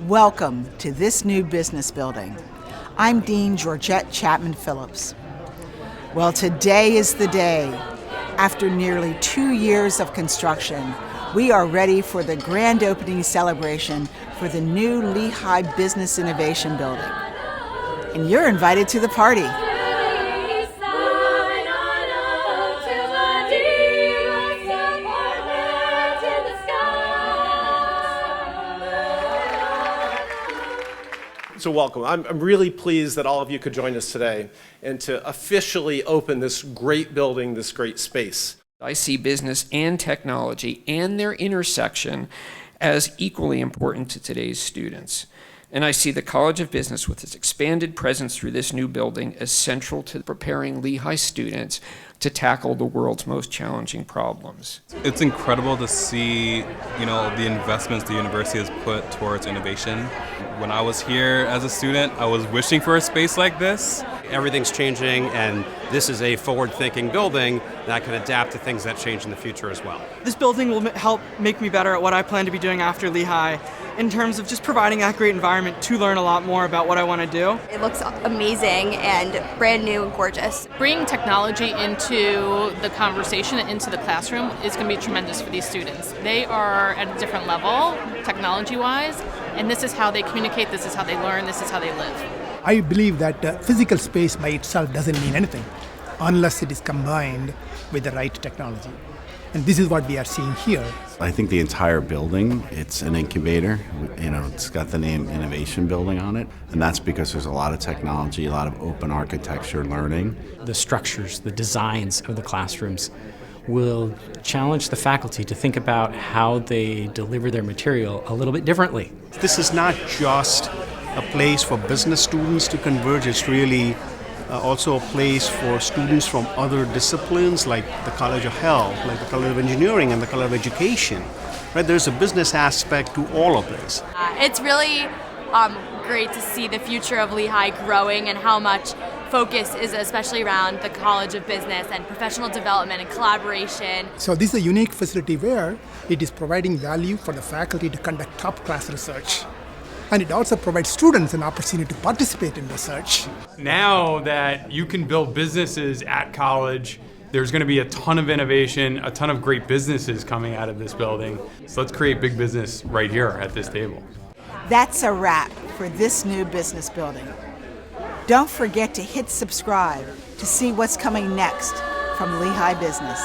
Welcome to this new business building. I'm Dean Georgette Chapman Phillips. Well, today is the day. After nearly 2 years of construction, we are ready for the grand opening celebration for the new Lehigh Business Innovation Building. And you're invited to the party. So welcome. I'm really pleased that all of you could join us today and to officially open this great building, this great space. I see business and technology and their intersection as equally important to today's students. And I see the College of Business with its expanded presence through this new building as central to preparing Lehigh students to tackle the world's most challenging problems. It's incredible to see, the investments the university has put towards innovation. When I was here as a student, I was wishing for a space like this. Everything's changing, and this is a forward-thinking building that can adapt to things that change in the future as well. This building will help make me better at what I plan to be doing after Lehigh in terms of just providing that great environment to learn a lot more about what I want to do. It looks amazing and brand new and gorgeous. Bringing technology into the conversation and into the classroom is going to be tremendous for these students. They are at a different level, technology-wise, and this is how they communicate, this is how they learn, this is how they live. I believe that physical space by itself doesn't mean anything unless it is combined with the right technology. And this is what we are seeing here. I think the entire building, it's an incubator. It's got the name Innovation Building on it. And that's because there's a lot of technology, a lot of open architecture learning. The structures, the designs of the classrooms will challenge the faculty to think about how they deliver their material a little bit differently. This is not just a place for business students to converge. It's really also a place for students from other disciplines like the College of Health, like the College of Engineering and the College of Education. Right? There's a business aspect to all of this. It's really great to see the future of Lehigh growing and how much focus is especially around the College of Business and professional development and collaboration. So this is a unique facility where it is providing value for the faculty to conduct top-class research. And it also provides students an opportunity to participate in research. Now that you can build businesses at college, there's going to be a ton of innovation, a ton of great businesses coming out of this building. So let's create big business right here at this table. That's a wrap for this new business building. Don't forget to hit subscribe to see what's coming next from Lehigh Business.